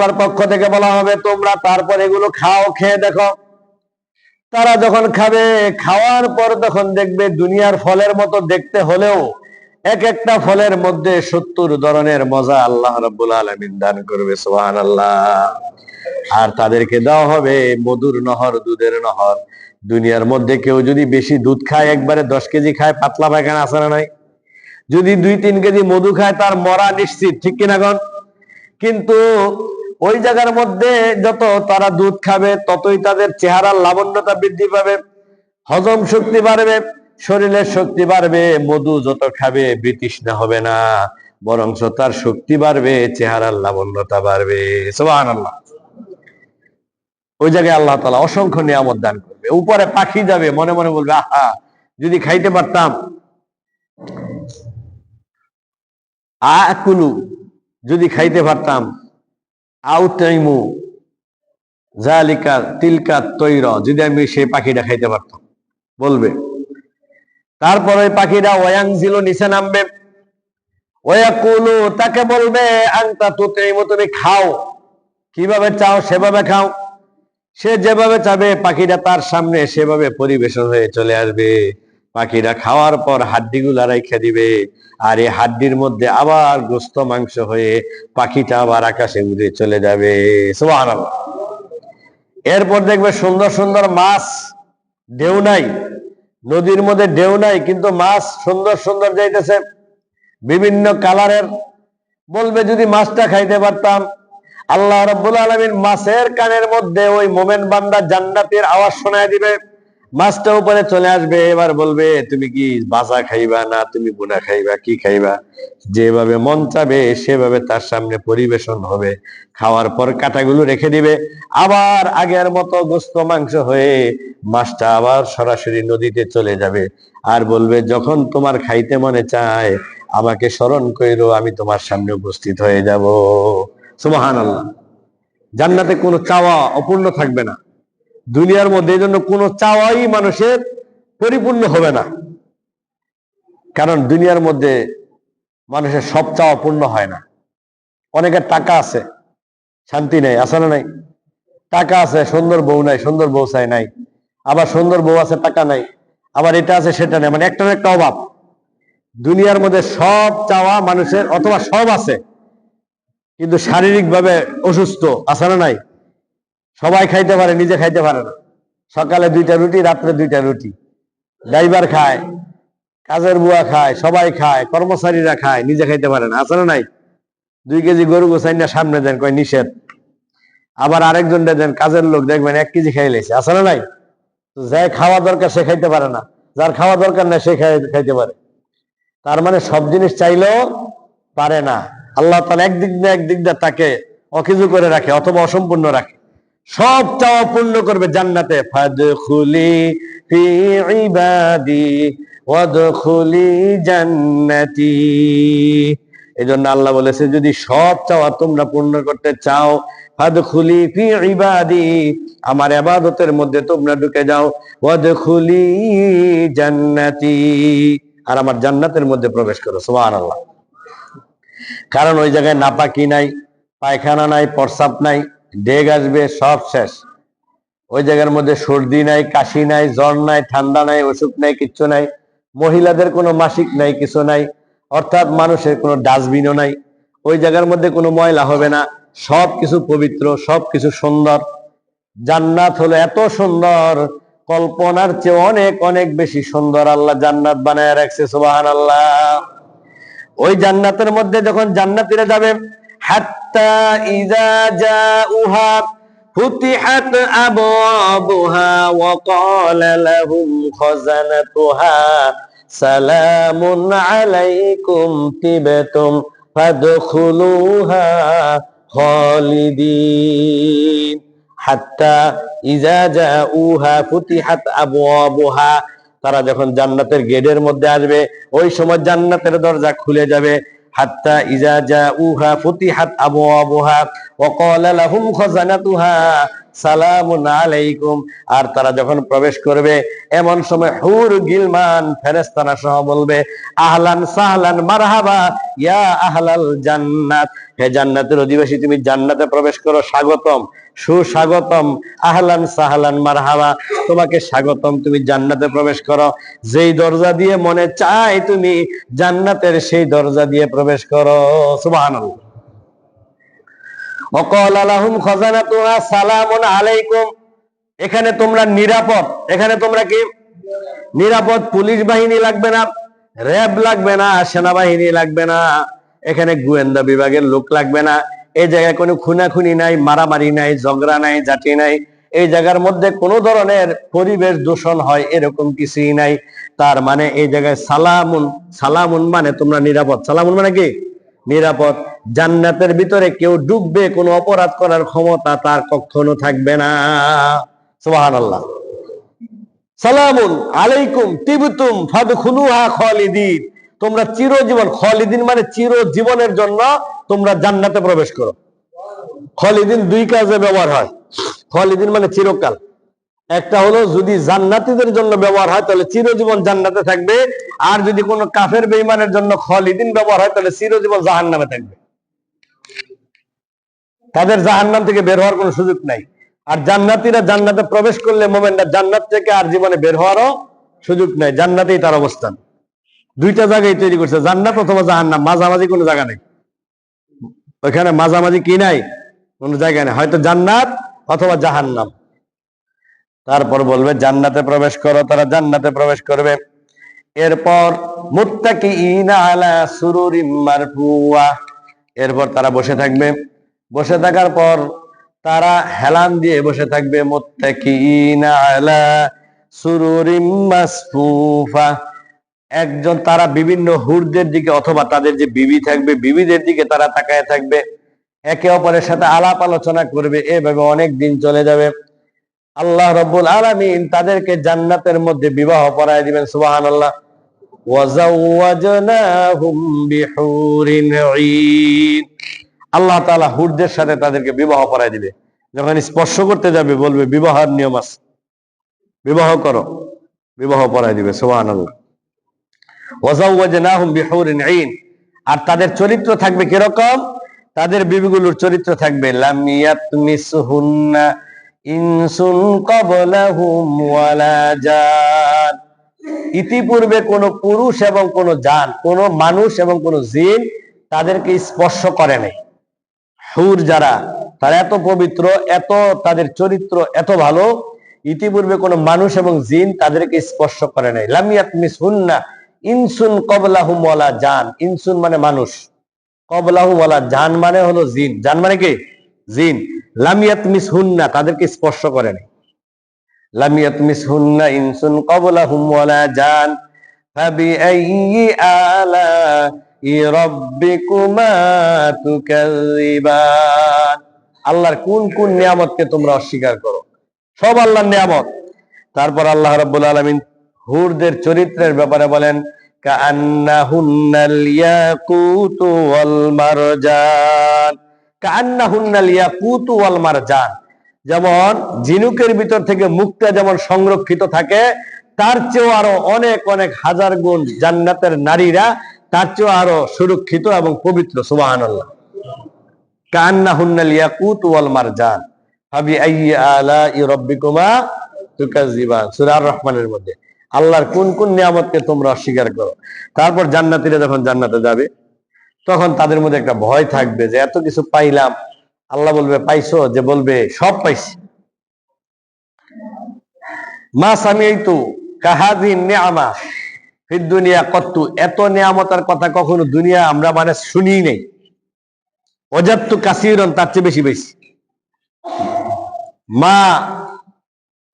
আল্লাহর পক্ষ থেকে বলা হবে তোমরা তারপর এগুলো খাও, খেয়ে দেখো। তারা যখন খাবে, খাওয়ার পর তখন দেখবে দুনিয়ার ফলের মতো দেখতে হলেও এক একটা ফলের মধ্যে 70 ধরনের মজা আল্লাহ রাব্বুল আলামিন দান করবে, সুবহানাল্লাহ। আর তাদেরকে দেওয়া হবে মধুর নহর, দুধের নহর। দুনিয়ার মধ্যে কেউ যদি বেশি দুধ খায়, একবারে 10 কেজি খায়, পাতলা পায়খানা আছে না নাই? যদি 2-3 কেজি মধু খায় তার মরা নিশ্চিত, ঠিক কিনা গণ? কিন্তু ওই জায়গার মধ্যে যত তারা দুধ খাবে ততই তাদের চেহারার লাবণ্যতা বৃদ্ধি পাবে, হজম শক্তি বাড়বে, শরীরের শক্তি বাড়বে। মধু যত খাবে বিতৃষ্ণা হবে না, বরং তার শক্তি বাড়বে, চেহারার লাবণ্যতা বাড়বে, সুবহানাল্লাহ। ওই জায়গায় আল্লাহ তাআলা অসংখ্য নিয়ামত দান করবে। উপরে পাখি যাবে, মনে মনে বলবে আহা যদি খাইতে পারতাম। আকুলু, যদি খাইতে পারতাম। আউতাইমু জালিকা তিলকা তৈর, যদি আমি সেই পাখিটা খাইতে পারতাম, বলবে। তারপর ওই পাখিটা ওয়াংজিলু, নিচে নামবে। ওয়াকুলু, তাকে বলবে আনতা তুতাইমু, তুমি খাও, কিভাবে চাও সেভাবে খাও। সে যেভাবে চাবে পাখিটা তার সামনে সেভাবে পরিবেশন হয়ে চলে আসবে। পাখিটা খাওয়ার পর হাড্ডিগুলা রাইখা দিবে, আর এই হাড্ডির মধ্যে আবার গোস্ত মাংস হয়ে পাখিটা আবার আকাশে উড়ে চলে যাবে, সুবহানাল্লাহ। এরপর দেখবে সুন্দর সুন্দর মাছ, ঢেউ নাই, নদীর মধ্যে ঢেউ নাই, কিন্তু মাছ সুন্দর সুন্দর যাইতেছে, বিভিন্ন কালারের। বলবে যদি মাছটা খাইতে পারতাম। আল্লাহ রাব্বুল আলামিন মাছের কানের মধ্যে ওই মোমেন বান্দা জান্নাতের আওয়াজ শোনায় দিবে, মাছটা উপরে চলে আসবে। এবার বলবে তুমি কি বাজা খাইবা না তুমি বুনা খাইবা, কি খাইবা? যেভাবে মন চাবে সেভাবে তার সামনে পরিবেশন হবে। খাওয়ার পর কাঁটাগুলো রেখে দিবে, আবার আগের মতো গোস্ত মাংস হয়ে মাছটা আবার সরাসরি নদীতে চলে যাবে। আর বলবে যখন তোমার খাইতে মনে চায় আমাকে স্মরণ কইরো, আমি তোমার সামনে উপস্থিত হয়ে যাব, সুবহানাল্লাহ। জান্নাতে কোনো চাওয়া অপূর্ণ থাকবে না। দুনিয়ার মধ্যে এই জন্য কোনো চাওয়াই মানুষের পরিপূর্ণ হবে না, কারণ দুনিয়ার মধ্যে মানুষের সব চাওয়া পূর্ণ হয় না। অনেকের টাকা আছে, শান্তি নেই, আছে না নাই? টাকা আছে, সুন্দর বউ নাই, সুন্দর বউ চাই নাই। আবার সুন্দর বউ আছে, টাকা নাই। আবার এটা আছে সেটা নেই, মানে একটার একটা অভাব। দুনিয়ার মধ্যে সব চাওয়া মানুষের, অথবা সব আছে কিন্তু শারীরিক ভাবে অসুস্থ, আছে না নাই? সবাই খাইতে পারে, নিজে খাইতে পারে না। সকালে 2টা রুটি, রাত্রে 2টা রুটি। ড্রাইভার খায়, কাজের বুয়া খায়, সবাই খায়, কর্মচারীরা খায়, নিজে খাইতে পারে না, আছে না নাই? 2 কেজি গরু গোছাই না সামনে দেন, কয় নিষেধ। আবার আরেকজন দেন, কাজের লোক দেখবেন 1 কেজি খাই লেছে, আছে না নাই? যে খাওয়া দরকার সে খাইতে পারে না, যার খাওয়া দরকার না সে খাইতে পারে। তার মানে সব জিনিস চাইলেও পারে না। আল্লাহ তাআলা একদিক দিয়ে তাকে অকিজু করে রাখে, অথবা অসম্পূর্ণ রাখে। সব চাওয়া পূর্ণ করবে জান্নাতে। ফাদখুলি ফি ইবাদি ওয়াদখুলি জান্নাতি। এজন্য আল্লাহ বলেছে যদি সব চাওয়া তোমরা পূর্ণ করতে চাও, ফাদখুলি ফি ইবাদি, আমার ইবাদতের মধ্যে তোমরা ঢুকে যাও, ওয়াদখুলি জান্নাতি, আর আমার জান্নাতের মধ্যে প্রবেশ করো, সুবহানাল্লাহ। কারণ ওই জায়গায় নাপাকি নাই, পায়খানা নাই, প্রস্রাব নাই, ডেগ আসবে, সব শেষ। ওই জায়গার মধ্যে সর্দি নাই, কাশি নাই, জ্বর নাই, ঠান্ডা নাই, অসুখ নাই, কিচ্ছু নাই। মহিলাদের কোনো মাসিক নাই, কিছু নাই, অর্থাৎ মানুষের কোনো ডাস্টবিনও নাই। ওই জায়গার মধ্যে কোনো ময়লা হবে না, সবকিছু পবিত্র, সবকিছু সুন্দর। জান্নাত হলো এত সুন্দর, কল্পনার চেয়ে অনেক অনেক বেশি সুন্দর আল্লাহ জান্নাত বানায় রাখছে, সুবহানাল্লাহ। ওই জান্নাতের মধ্যে যখন জান্নাতীরা যাবে, হাত্তা ইযা জাউহা ফুতিহাত আবওয়াবুহা ওয়া ক্বালা লাহুম খাযানাতুহা সালামুন আলাইকুম তিবতুম ফাদখুলুহা খালিদিন। হাত্তা ইযা জাউহা ফুতিহাত আবওয়াবুহা, তারা যখন জান্নাতের গেটের মধ্যে আসবে ওই সময় জান্নাতের দরজা খুলে যাবে। হাত্তা ইজা জাউহা ফুতিহাত আবওয়াবুহা ওয়া ক্বালা লাহুম খাযানাতুহা সালামুন আলাইকুম। আর তারা যখন প্রবেশ করবে এমন সময় হুর গিলমান ফেরেশতারা সহ বলবে আহলান সাহলান মারহাবা ইয়া আহলাল জান্নাত, হে জান্নাতের অধিবাসী তুমি জান্নাতে প্রবেশ করো, স্বাগতম, সুস্বাগতম, আহলান সাহলান মারহাবা, তোমাকে স্বাগতম, তুমি জান্নাতে প্রবেশ করো, যেই দরজা দিয়ে মনে চায় তুমি জান্নাতের সেই দরজা দিয়ে প্রবেশ করো। সুবহানাল্লাহ। ওয়াকালা লাহুম খাযানাতুহা সালামুন আলাইকুম, এখানে তোমরা নিরাপদ, এখানে তোমরা কি নিরাপদ, পুলিশ বাহিনী লাগবে না, র্যাব লাগবে না, সেনাবাহিনী লাগবে না, এখানে গোয়েন্দা বিভাগের লোক লাগবে না, এই জায়গায় কোনো খুনাখুনি নাই, মারামারি নাই, ঝগড়া নাই, জাতি নাই, এই জায়গার মধ্যে কোনো ধরনের পরিবেশ দূষণ হয় এরকম কিছুই নাই। তার মানে এই জায়গায় সালামুন, সালামুন মানে তোমরা নিরাপদ, সালামুন মানে কি নিরাপদ। জান্নাতের ভিতরে কেউ ঢুকবে, কোনো অপরাধ করার ক্ষমতা তার কখনো থাকবে না। সুবহানাল্লাহ। সালামুন আলাইকুম তিবতুম ফাদখুলুহা খালিদিন, তোমরা চিরজীবন, খালিদিন মানে চিরজীবনের জন্য তোমরা জান্নাতে প্রবেশ করো। খালিদিন দুই কাজে ব্যবহার হয়, খালিদিন মানে চিরকাল, একটা হলো যদি জান্নাতীদের জন্য ব্যবহার হয় তাহলে চিরজীবন জান্নাতে থাকবে, আর যদি কোনো কাফের বেঈমানের জন্য খালিদিন ব্যবহার হয় তাহলে চিরজীবন জাহান্নামে থাকবে, তাদের জাহান্নাম থেকে বের হওয়ার কোনো সুযোগ নাই। আর জান্নাতীরা জান্নাতে প্রবেশ করলে মুমিনরা জান্নাত থেকে আর জীবনে বের হওয়ারও সুযোগ নাই, জান্নাতেই তার অবস্থান। দুইটা জায়গায় তৈরি করছে, জান্নাত অথবা জাহান্নাম, মাঝামাঝি কোনো জায়গা নেই, ওইখানে মাঝামাঝি কি নাই, কোনো জায়গা নেই, হয়তো জান্নাত অথবা জাহান্নাম। তারপর বলবে জান্নাতে প্রবেশ করো, তারা জান্নাতে প্রবেশ করবে। এরপর মুত্তাকিইনা আলা সুরুরিম মারফুয়া, এরপর তারা বসে থাকবে, বসে থাকার পর তারা হেলান দিয়ে বসে থাকবে, মুত্তাকিইনা আলা সুরুরিম মাসফুফা, একজন তারা বিভিন্ন হুরদের দিকে অথবা তাদের যে বিবি থাকবে বিবিদের দিকে তারা তাকায় থাকবে, একে অপরের সাথে আলাপ আলোচনা করবে, এভাবে অনেক দিন চলে যাবে। আল্লাহ রাব্বুল আলামিন তাদেরকে জান্নাতের মধ্যে বিবাহ পড়ায় দিবেন। সুবহানাল্লাহ। ওয়াজাওয়াজনাহুম বিহুরিন ঈন, আল্লাহ তাআলা হুরদের সাথে তাদেরকে বিবাহ পড়ায় দিবে। যখন স্পর্শ করতে যাবে বলবে বিবাহের নিয়ম আছে, বিবাহ করো, বিবাহ পড়ায় দিবে। সুবহানাল্লাহ। ওয়াজাওয়াজনাহুম বিহুরিন ঈন, আর তাদের চরিত্র থাকবে কিরকম, তাদের বিবিগুলোর চরিত্র থাকবে লাম ইয়াতমিসহুন্না ইনসুন ক্বাবলাহুম ওয়ালা জান, ইতিপূর্বে কোন পুরুষ এবং কোন জান, কোন মানুষ এবং কোন জিন তাদেরকে স্পর্শ করে নাই। হুর যারা, তারা এত পবিত্র, এত তাদের চরিত্র এত ভালো, ইতিপূর্বে কোন মানুষ এবং জিন তাদেরকে স্পর্শ করে নাই। লাম ইয়াতমিসহুন্না ইনসুন ক্বাবলাহুম ওয়ালা জান, ইনসুন মানে মানুষ, ক্বাবলাহুম ওয়ালা জান মানে হলো জিন, জান মানে কি জিন। লাম ইয়াতমিসহুন্না তাদেরকে স্পর্শ করে নাই, লাম ইয়াতমিসহুন্না ইনসুন ক্বাবলাহুম ওয়ালা জান ফাবিআইয়ি আলাই রাব্বিকুমা তুকাযযিবান, আল্লাহর কোন কোন নিয়ামতকে তোমরা অস্বীকার করো, সব আল্লাহর নিয়ামত। তারপর আল্লাহ রাব্বুল আলামিন হুরদের চরিত্রের ব্যাপারে বলেন কাআন্নাহুন্নাল ইয়াকুতু ওয়াল মারজান, কাআন্নাহুন্নাল ইয়াকুতু ওয়াল মারজান, যেমন ঝিনুকের ভিতর থেকে মুক্তা যেমন সংরক্ষিত থাকে, তার চেয়েও আরো অনেক অনেক হাজার গুণ জান্নাতের নারীরা তার চেয়েও আরো সুরক্ষিত এবং পবিত্র। সুবহানাল্লাহ। কাআন্নাহুন্নাল ইয়াকুতু ওয়াল মারজান ফাবিআইয়ি আলাই রাব্বিকুমা তুকাযযিবান, সূরা আর রহমানের মধ্যে আল্লাহর কোন কোন নিয়ামতকে তোমরা অস্বীকার করো। তারপর জান্নাতীরা যখন জান্নাতে যাবে তখন তাদের মধ্যে একটা ভয় থাকবে যে এত কিছু পাইলাম, আল্লাহ বলবে পাইছো, যে বলবে সব পাইছি। মা সামিআতু কাহাযি নিআমা ফিদ দুনিয়া কত্তু, এত নিয়ামতের কথা কখনো দুনিয়া আমরা মানে শুনিই নাই। ওয়াজাদতু কাসীরান, তার চেয়ে বেশি বেশি। মা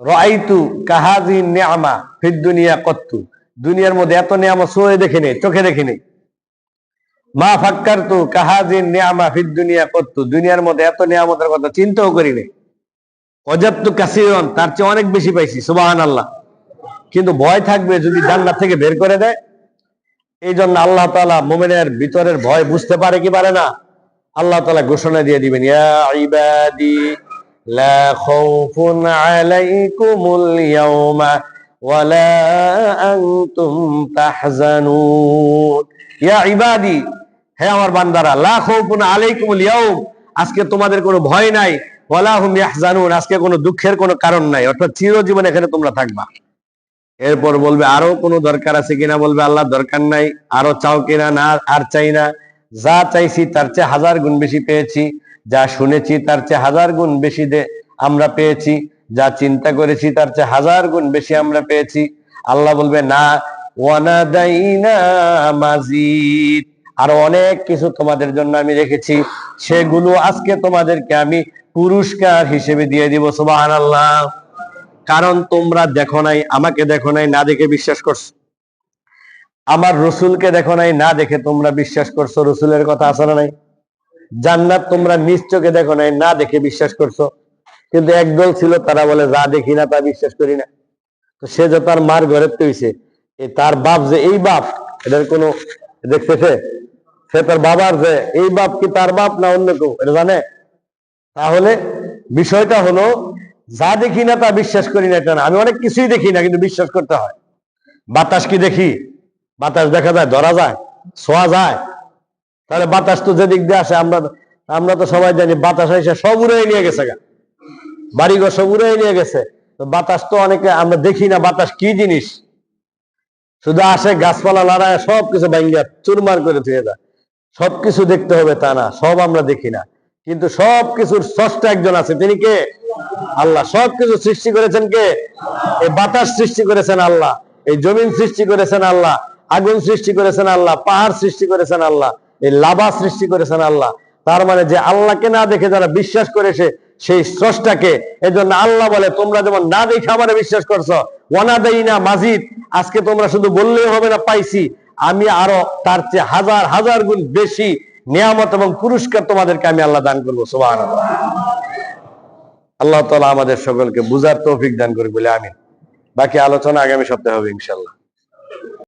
রাআইতু কাহাযি নিআমা ফিদ দুনিয়া কত্তু, দুনিয়ার মধ্যে এত নিয়ামত চোখে দেখি নাই, চোখে দেখি নাই। মা ফাক্কারতু কাহাযি নিআমা ফিদ দুনিয়া কত্তু, দুনিয়ার মধ্যে এত নিয়ামতের কথা চিন্তাও করি নাই। ওয়াজাদতু কাসীরান, তার চেয়ে অনেক বেশি পাইছি। সুবহানাল্লাহ। কিন্তু ভয় থাকবে যদি জান্নাত থেকে বের করে দেয়, এই জন্য আল্লাহ তাআলা মুমিনের ভিতরের ভয় বুঝতে পারে কি পারে না? আল্লাহ তাআলা ঘোষণা দিয়ে দিবেন, ইয়া ইবাদি লা খাউফুন আলাইকুমুল ইয়াউমা ওয়ালা আনতুম তাহজানুন। ইয়া ইবাদি, হে আমার বান্দারা, লা খাউফুন আলাইকুমুল ইয়াউম, আজকে তোমাদের কোনো ভয় নাই, ওয়ালা হুম ইয়াহজানুন, আজকে কোনো দুঃখের কোনো কারণ নাই, অর্থাৎ চিরজীবন এখানে তোমরা থাকবা। এরপর বলবে আরো কোনো দরকার আছে কিনা? বলবে আল্লাহ দরকার নাই। আরো চাও কিনা? না, আর চাই না। যা চাইছি তার চেয়ে 1000 গুণ বেশি পেয়েছি, যা শুনেছি তার চেয়ে 1000 গুণ বেশি আমরা পেয়েছি, যা চিন্তা করেছি তার চেয়ে 1000 গুণ বেশি আমরা পেয়েছি। আল্লাহ বলবে না, ওয়ানাদাইনা মাজিদ, আরো অনেক কিছু তোমাদের জন্য আমি রেখেছি, সেগুলো আজকে তোমাদেরকে আমি পুরস্কার হিসেবে দিয়ে দিব। সুবহানাল্লাহ। কারণ তোমরা দেখো নাই, আমাকে দেখো নাই, না দেখে বিশ্বাস করছো। আমার রসুলকে দেখো নাই, না দেখে তোমরা বিশ্বাস করছো। রসুলের কথা আছে না নাই? জান্নাত তোমরা নিজ চোখে দেখো নাই, না দেখে বিশ্বাস করছো। কিন্তু একদল ছিল, তারা বলে যা দেখি না তা বিশ্বাস করি না। তো সে যে তার মার ঘরে তৈছে, তার বাপ যে এই বাপ, এটার কোনো দেখতেছে? সে তার বাবার যে এই বাপ কি তার বাপ না অন্য কেউ, এটা জানে? তাহলে বিষয়টা হলো, যা দেখি না তা বিশ্বাস করি না এটা না। আমি অনেক কিছুই দেখি না, কিন্তু বিশ্বাস করতে হয়। বাতাস কি দেখি? বাতাস দেখা যায়, ধরা যায়, ছোঁয়া যায়? তাহলে বাতাস তো যেদিক দিয়ে আসে, আমরা তো সবাই জানি বাতাস এসে সব উড়াই নিয়ে গেছে, বাড়িঘর সব উড়াই নিয়ে গেছে। তো বাতাস তো অনেকে আমরা দেখি না, বাতাস কি জিনিস? শুধু আসে, গাছপালা লড়ায় সবকিছু ভাঙ্গা চুরমার করে ধুয়ে যায়। সবকিছু দেখতে হবে তা না, সব আমরা দেখি না। কিন্তু সবকিছুর স্রষ্টা একজন আছে, তিনি কে? আল্লাহ। সবকিছু সৃষ্টি করেছেন কে? এই বাতাস সৃষ্টি করেছেন আল্লাহ, এই জমিন সৃষ্টি করেছেন আল্লাহ, আগুন সৃষ্টি করেছেন আল্লাহ, পাহাড় সৃষ্টি করেছেন আল্লাহ, এই লাভা সৃষ্টি করেছেন আল্লাহ। তার মানে যে আল্লাহকে না দেখে যারা বিশ্বাস করেছে সেই স্রষ্টাকে, এজন্য আল্লাহ বলে তোমরা যেমন না দেখে আমারে বিশ্বাস করছো, ওয়ানাদাইনা মাজিদ, আজকে তোমরা শুধু বললেই হবে না পাইছি, আমি আরো তার চেয়ে 1000 1000 গুণ বেশি নিয়ামত এবং পুরস্কার তোমাদেরকে আমি আল্লাহ দান করবো। সুবহানাল্লাহ। আল্লাহ তাআলা আমাদের সকলকে বুঝার তৌফিক দান করে বলে আমিন। বাকি আলোচনা আগামী সপ্তাহে হবে ইনশাআল্লাহ।